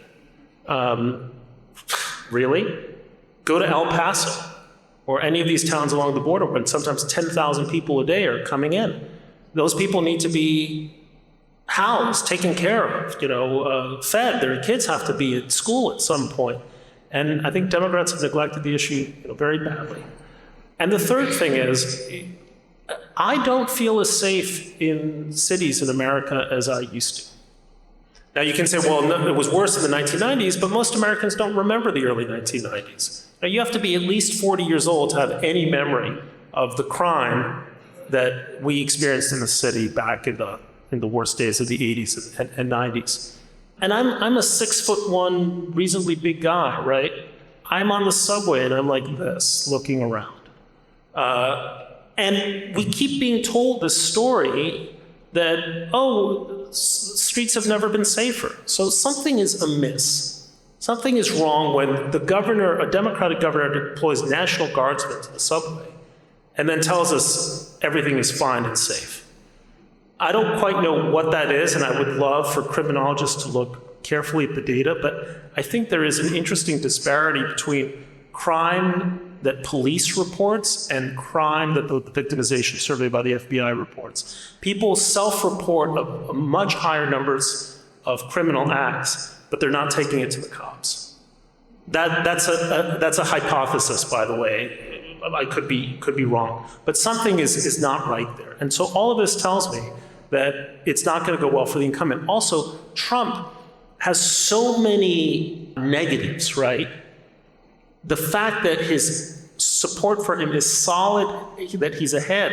Really? Go to El Paso or any of these towns along the border when sometimes 10,000 people a day are coming in. Those people need to be housed, taken care of, fed. Their kids have to be at school at some point. And I think Democrats have neglected the issue very badly. And the third thing is, I don't feel as safe in cities in America as I used to. Now you can say, well, no, it was worse in the 1990s, but most Americans don't remember the early 1990s. Now you have to be at least 40 years old to have any memory of the crime that we experienced in the city back in the worst days of the 80s and 90s. And I'm a 6'1", reasonably big guy, right? I'm on the subway and I'm like this, looking around. And we keep being told this story that, streets have never been safer. So something is amiss. Something is wrong when the governor, a Democratic governor, deploys National Guardsmen to the subway and then tells us everything is fine and safe. I don't quite know what that is, and I would love for criminologists to look carefully at the data, but I think there is an interesting disparity between crime that police reports and crime that the victimization survey by the FBI reports. People self-report much higher numbers of criminal acts, but they're not taking it to the cops. That's a hypothesis, by the way. I could be wrong, but something is not right there. And so all of this tells me that it's not going to go well for the incumbent. Also, Trump has so many negatives, right? The fact that his support for him is solid, that he's ahead,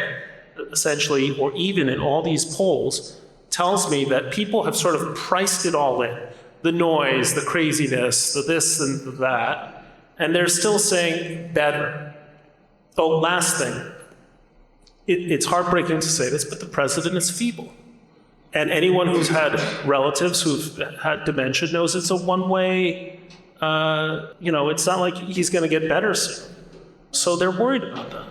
essentially, or even in all these polls, tells me that people have sort of priced it all in. The noise, the craziness, the this and the that, and they're still saying better. Oh, last thing. It's heartbreaking to say this, but the president is feeble. And anyone who's had relatives who've had dementia knows it's a one-way, it's not like he's going to get better soon. So they're worried about that.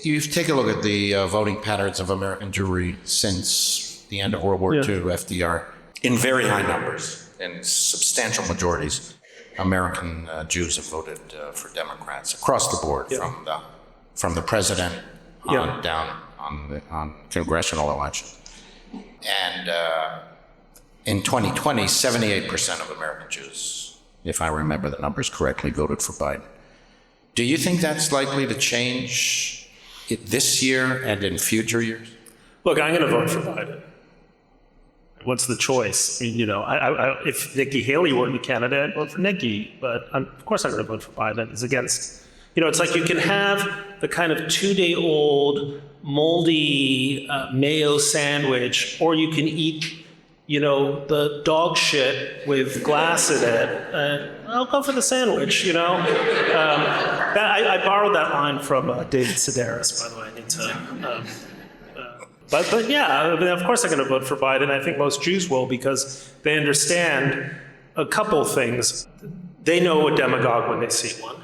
You take a look at the voting patterns of American Jewry since the end of World War II, FDR. In very high numbers, in substantial majorities, American Jews have voted for Democrats across the board, from the president down on congressional elections. And in 2020, 78% of American Jews, if I remember the numbers correctly, voted for Biden. Do you think that's likely to change this year and in future years? Look, I'm going to vote for Biden. What's the choice? I mean, if Nikki Haley were the candidate, I'd vote for Nikki, but of course I'm going to vote for Biden. It's against, it's like you can have the kind of 2-day-old moldy mayo sandwich, or you can eat, the dog shit with glass in it. I'll go for the sandwich, I borrowed that line from David Sedaris, by the way. I need to... But yeah, I mean, of course I'm going to vote for Biden. I think most Jews will, because they understand a couple things. They know a demagogue when they see one.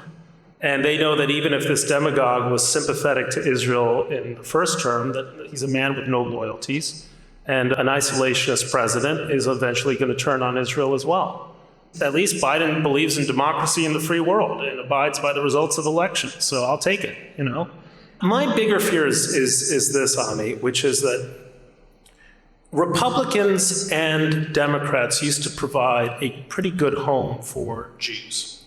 And they know that even if this demagogue was sympathetic to Israel in the first term, that he's a man with no loyalties. And an isolationist president is eventually going to turn on Israel as well. At least Biden believes in democracy in the free world and abides by the results of elections. So I'll take it, My bigger fear is this, Ammi, which is that Republicans and Democrats used to provide a pretty good home for Jews.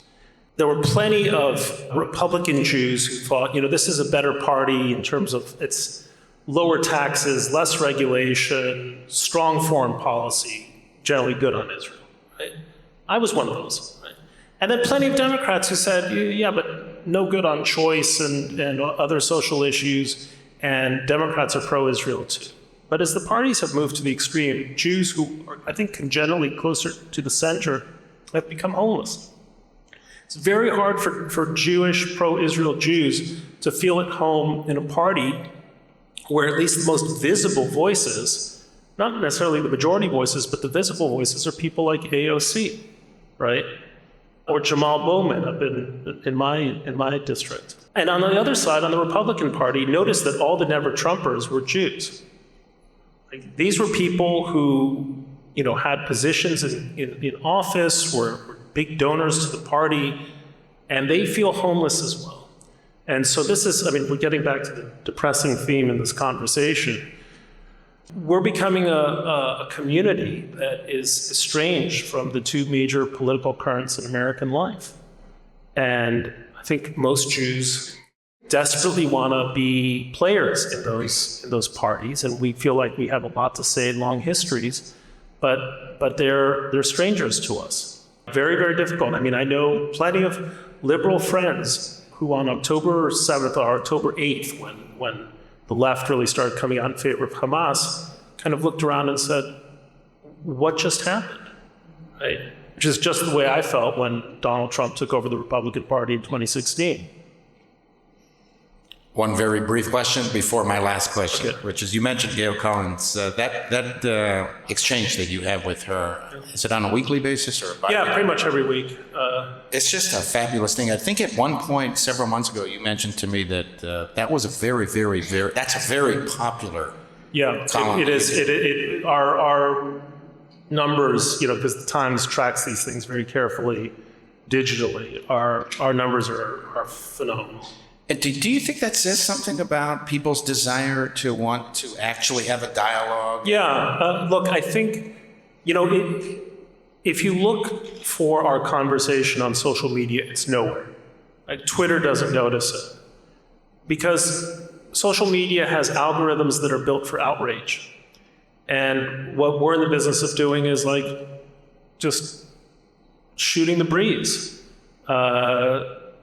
There were plenty of Republican Jews who thought, this is a better party in terms of its lower taxes, less regulation, strong foreign policy, generally good on Israel. Right? I was one of those. Right? And then plenty of Democrats who said, yeah, but no good on choice and other social issues, and Democrats are pro-Israel too. But as the parties have moved to the extreme, Jews who are, I think, generally closer to the center have become homeless. It's very hard for Jewish, pro-Israel Jews to feel at home in a party where at least the most visible voices, not necessarily the majority voices, but the visible voices are people like AOC, right? Or Jamal Bowman up in my district. And on the other side, on the Republican Party, notice that all the never-Trumpers were Jews. Like, these were people who, had positions in office, were big donors to the party, and they feel homeless as well. And so this is, we're getting back to the depressing theme in this conversation. We're becoming a community that is estranged from the two major political currents in American life. And I think most Jews desperately want to be players in those parties, and we feel like we have a lot to say in long histories, but they're strangers to us. Very, very difficult. I know plenty of liberal friends who on October 7th or October 8th, when the left really started coming out in favor of Hamas, kind of looked around and said, what just happened? Right? Which is just the way I felt when Donald Trump took over the Republican Party in 2016. One very brief question before my last question, which is, you mentioned Gail Collins. That exchange that you have with her, is it on a weekly basis or? Yeah, pretty much every week. It's just a fabulous thing. I think at one point, several months ago, you mentioned to me that that was a very, very, that's a very popular column. It is. Our numbers, because the Times tracks these things very carefully digitally, our numbers are phenomenal. And do you think that says something about people's desire to want to actually have a dialogue? Yeah, look, I think, if you look for our conversation on social media, it's nowhere. Like, Twitter doesn't notice it. Because social media has algorithms that are built for outrage. And what we're in the business of doing is just shooting the breeze.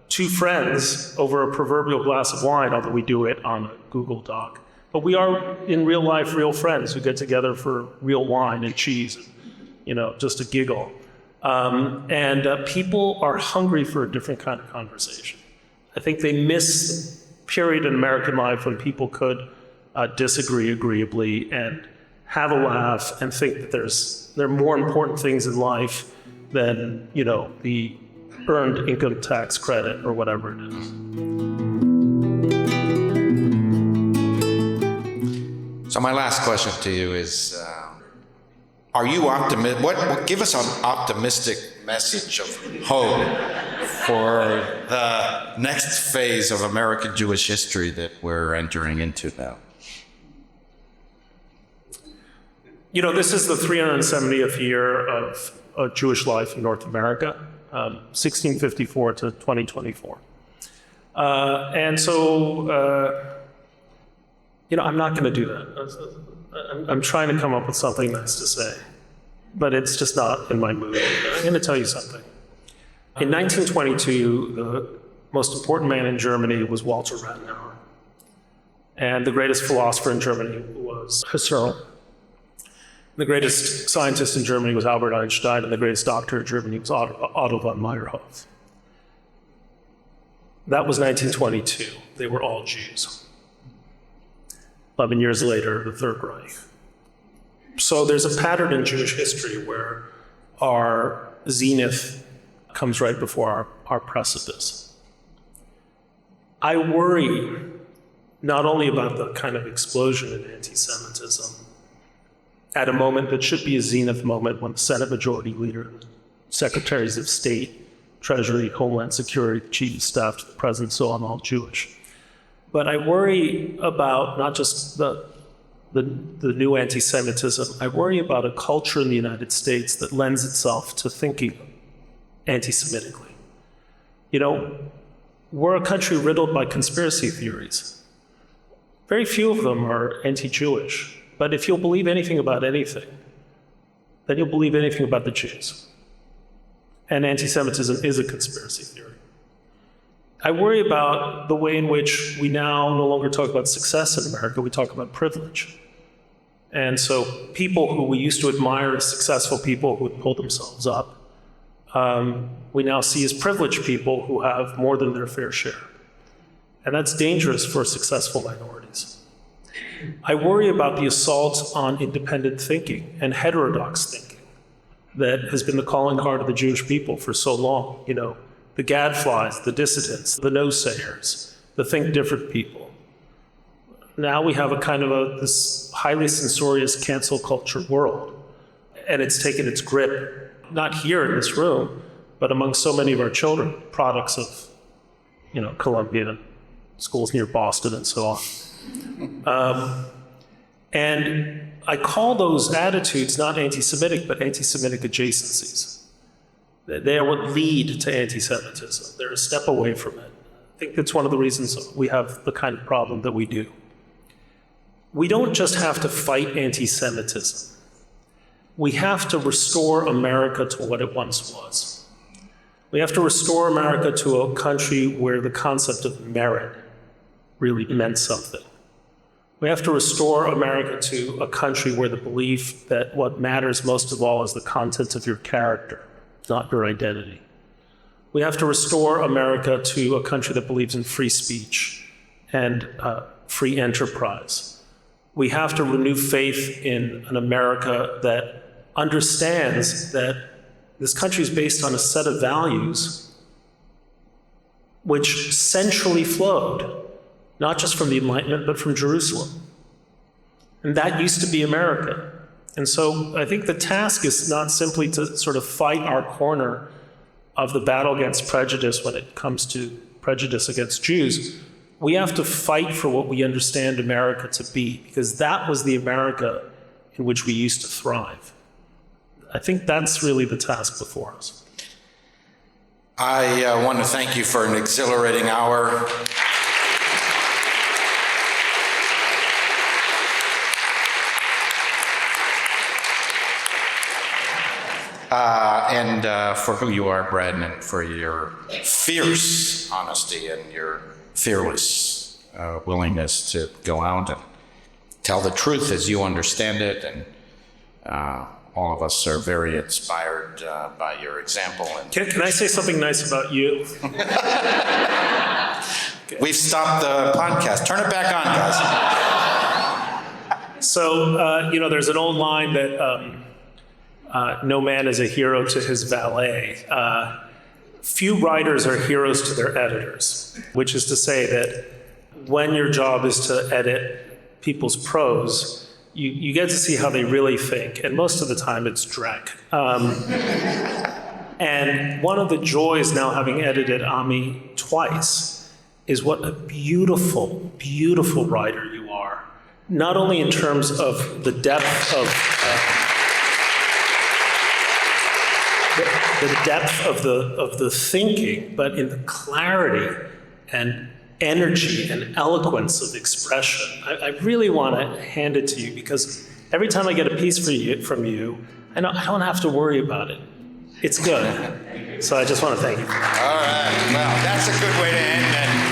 Two friends over a proverbial glass of wine, although we do it on a Google Doc. But we are, in real life, real friends who get together for real wine and cheese, just a giggle. And people are hungry for a different kind of conversation. I think they miss the period in American life when people could disagree agreeably and have a laugh and think that there are more important things in life than, the earned income tax credit or whatever it is. So my last question to you is, are you optimistic? Give us an optimistic message of hope for the next phase of American Jewish history that we're entering into now. This is the 370th year of Jewish life in North America. 1654 to 2024. And so, I'm not going to do that. I'm trying to come up with something nice to say, but it's just not in my mood. I'm going to tell you something. In 1922, the most important man in Germany was Walter Rathenauer. And the greatest philosopher in Germany was Husserl. The greatest scientist in Germany was Albert Einstein, and the greatest doctor in Germany was Otto von Meyerhoff. That was 1922. They were all Jews. 11 years later, the Third Reich. So there's a pattern in Jewish history where our zenith comes right before our precipice. I worry not only about the kind of explosion in anti-Semitism at a moment that should be a zenith moment when the Senate Majority Leader, Secretaries of State, Treasury, Homeland Security, Chief of Staff to the President, so on, all Jewish. But I worry about not just the new anti-Semitism, I worry about a culture in the United States that lends itself to thinking anti-Semitically. You know, we're a country riddled by conspiracy theories. Very few of them are anti-Jewish, but if you'll believe anything about anything, then you'll believe anything about the Jews. And anti-Semitism is a conspiracy theory. I worry about the way in which we now no longer talk about success in America, we talk about privilege. And so people who we used to admire as successful people who would pull themselves up, we now see as privileged people who have more than their fair share. And that's dangerous for successful minorities. I worry about the assault on independent thinking and heterodox thinking that has been the calling card of the Jewish people for so long. You know, the gadflies, the dissidents, the no-sayers, the think different people. Now we have a kind of this highly censorious cancel culture world. And it's taken its grip, not here in this room, but among so many of our children, products of, you know, Columbia, schools near Boston and so on. And I call those attitudes not anti-Semitic, but anti-Semitic adjacencies. They are what lead to anti-Semitism. They're a step away from it. I think that's one of the reasons we have the kind of problem that we do. We don't just have to fight anti-Semitism. We have to restore America to what it once was. We have to restore America to a country where the concept of merit really meant something. We have to restore America to a country where the belief that what matters most of all is the content of your character, not your identity. We have to restore America to a country that believes in free speech and free enterprise. We have to renew faith in an America that understands that this country is based on a set of values which centrally flowed, not just from the Enlightenment, but from Jerusalem. And that used to be America. And so I think the task is not simply to sort of fight our corner of the battle against prejudice when it comes to prejudice against Jews. We have to fight for what we understand America to be, because that was the America in which we used to thrive. I think that's really the task before us. I want to thank you for an exhilarating hour. And for who you are, Brad, and for your fierce honesty and your fearless willingness to go out and tell the truth as you understand it. And all of us are very inspired by your example. And Can I say something nice about you? We've stopped the podcast. Turn it back on, guys. So, you know, there's an old line that no man is a hero to his valet. Few writers are heroes to their editors, which is to say that when your job is to edit people's prose, you get to see how they really think, and most of the time it's dreck. And one of the joys now, having edited Ammi twice, is what a beautiful, beautiful writer you are. Not only in terms of the depth of the depth of the thinking, but in the clarity and energy and eloquence of expression. I really want to hand it to you because every time I get a piece from you, I don't have to worry about it. It's good. So I just want to thank you. All right. Well, that's a good way to end it.